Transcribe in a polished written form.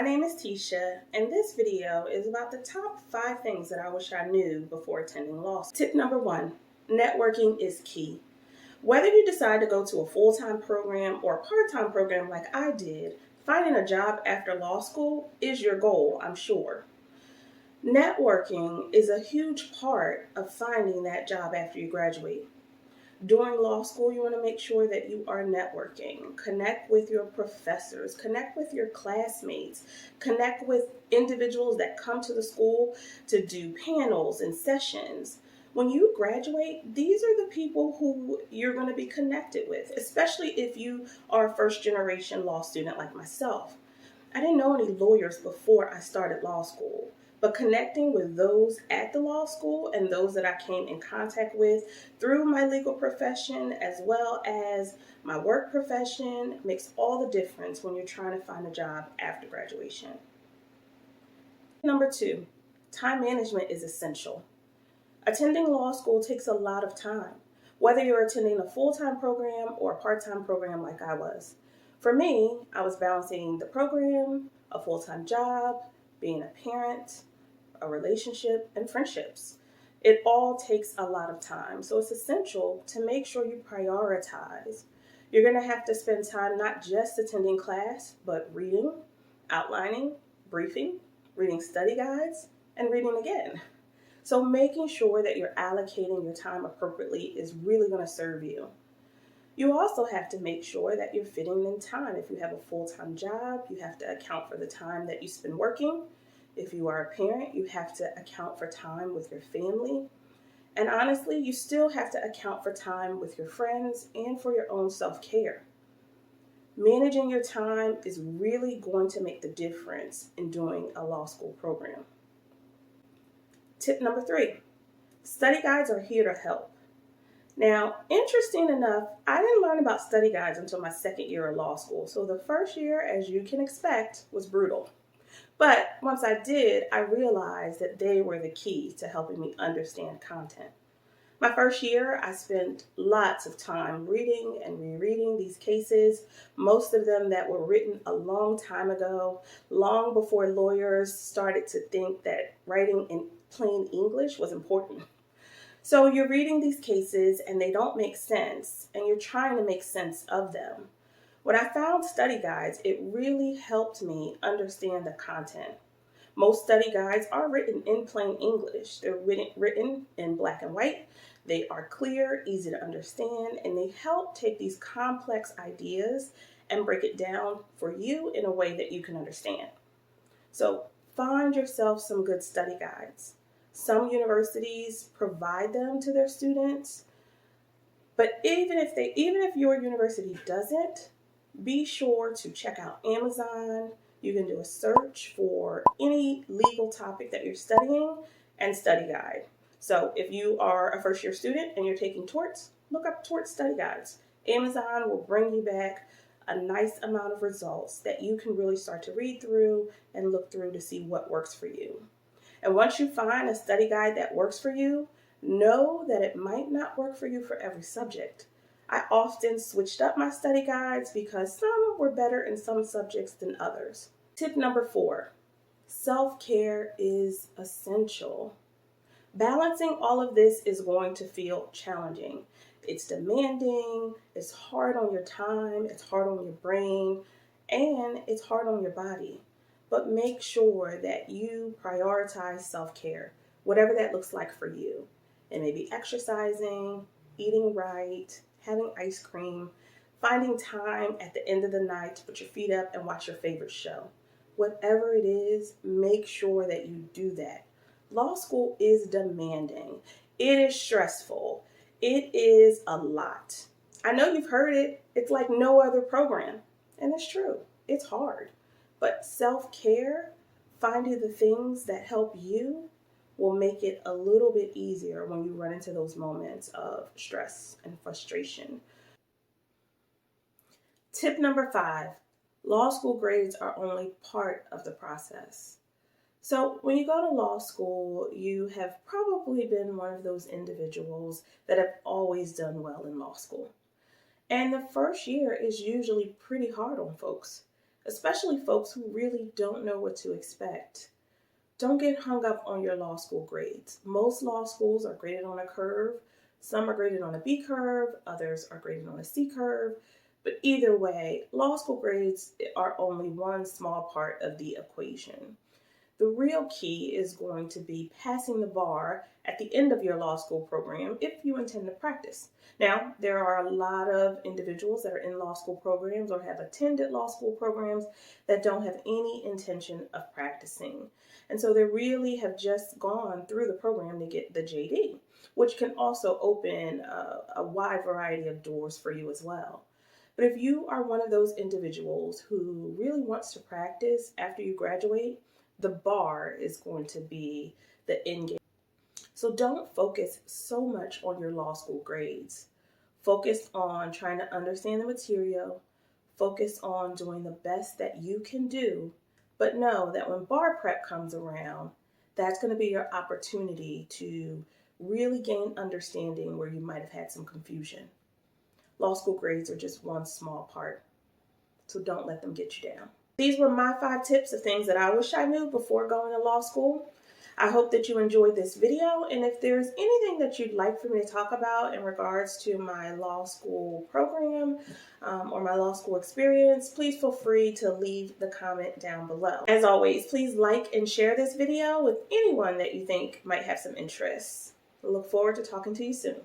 name is Tisha, and this video is about the top 5 things that I wish I knew before attending law school. Tip number 1, networking is key. Whether you decide to go to a full-time program or a part-time program like I did, finding a job after law school is your goal, I'm sure. Networking is a huge part of finding that job after you graduate. During law school, you want to make sure that you are networking. Connect with your professors, connect with your classmates, connect with individuals that come to the school to do panels and sessions. When you graduate, these are the people who you're going to be connected with, especially if you are a first-generation law student like myself. I didn't know any lawyers before I started law school, but connecting with those at the law school and those that I came in contact with through my legal profession as well as my work profession makes all the difference when you're trying to find a job after graduation. Number 2, time management is essential. Attending law school takes a lot of time, whether you're attending a full-time program or a part-time program like I was. For me, I was balancing the program, a full-time job, being a parent, a relationship, and friendships. It all takes a lot of time, so it's essential to make sure you prioritize. You're going to have to spend time not just attending class, but reading, outlining, briefing, reading study guides, and reading again. So making sure that you're allocating your time appropriately is really going to serve you. You also have to make sure that you're fitting in time. If you have a full-time job, you have to account for the time that you spend working. If you are a parent, you have to account for time with your family. And honestly, you still have to account for time with your friends and for your own self-care. Managing your time is really going to make the difference in doing a law school program. Tip number 3, study guides are here to help. Now, interesting enough, I didn't learn about study guides until my second year of law school. So the first year, as you can expect, was brutal. But once I did, I realized that they were the key to helping me understand content. My first year, I spent lots of time reading and rereading these cases, most of them that were written a long time ago, long before lawyers started to think that writing in plain English was important. So you're reading these cases and they don't make sense, and you're trying to make sense of them. When I found study guides, it really helped me understand the content. Most study guides are written in plain English. They're written in black and white. They are clear, easy to understand, and they help take these complex ideas and break it down for you in a way that you can understand. So find yourself some good study guides. Some universities provide them to their students, but even if your university doesn't, be sure to check out Amazon. You can do a search for any legal topic that you're studying and study guide. So if you are a first year student and you're taking torts, look up tort study guides. Amazon will bring you back a nice amount of results that you can really start to read through and look through to see what works for you. And once you find a study guide that works for you, know that it might not work for you for every subject. I often switched up my study guides because some were better in some subjects than others. Tip number 4, self-care is essential. Balancing all of this is going to feel challenging. It's demanding, it's hard on your time, it's hard on your brain, and it's hard on your body. But make sure that you prioritize self-care, whatever that looks like for you. It may be exercising, eating right, having ice cream, finding time at the end of the night to put your feet up and watch your favorite show. Whatever it is, make sure that you do that. Law school is demanding. It is stressful. It is a lot. I know you've heard it. It's like no other program. And it's true. It's hard. But self-care, finding the things that help you, will make it a little bit easier when you run into those moments of stress and frustration. Tip number 5, law school grades are only part of the process. So when you go to law school, you have probably been one of those individuals that have always done well in law school. And the first year is usually pretty hard on folks. especially folks who really don't know what to expect. Don't get hung up on your law school grades. Most law schools are graded on a curve. Some are graded on a B curve, others are graded on a C curve. But either way, law school grades are only one small part of the equation. The real key is going to be passing the bar at the end of your law school program if you intend to practice. Now, there are a lot of individuals that are in law school programs or have attended law school programs that don't have any intention of practicing. And so they really have just gone through the program to get the JD, which can also open a wide variety of doors for you as well. But if you are one of those individuals who really wants to practice after you graduate, the bar is going to be the end game. So don't focus so much on your law school grades. Focus on trying to understand the material. Focus on doing the best that you can do. But know that when bar prep comes around, that's going to be your opportunity to really gain understanding where you might have had some confusion. Law school grades are just one small part, so don't let them get you down. These were my 5 tips of things that I wish I knew before going to law school. I hope that you enjoyed this video, and if there's anything that you'd like for me to talk about in regards to my law school program or my law school experience, please feel free to leave the comment down below. As always, please like and share this video with anyone that you think might have some interest. I look forward to talking to you soon.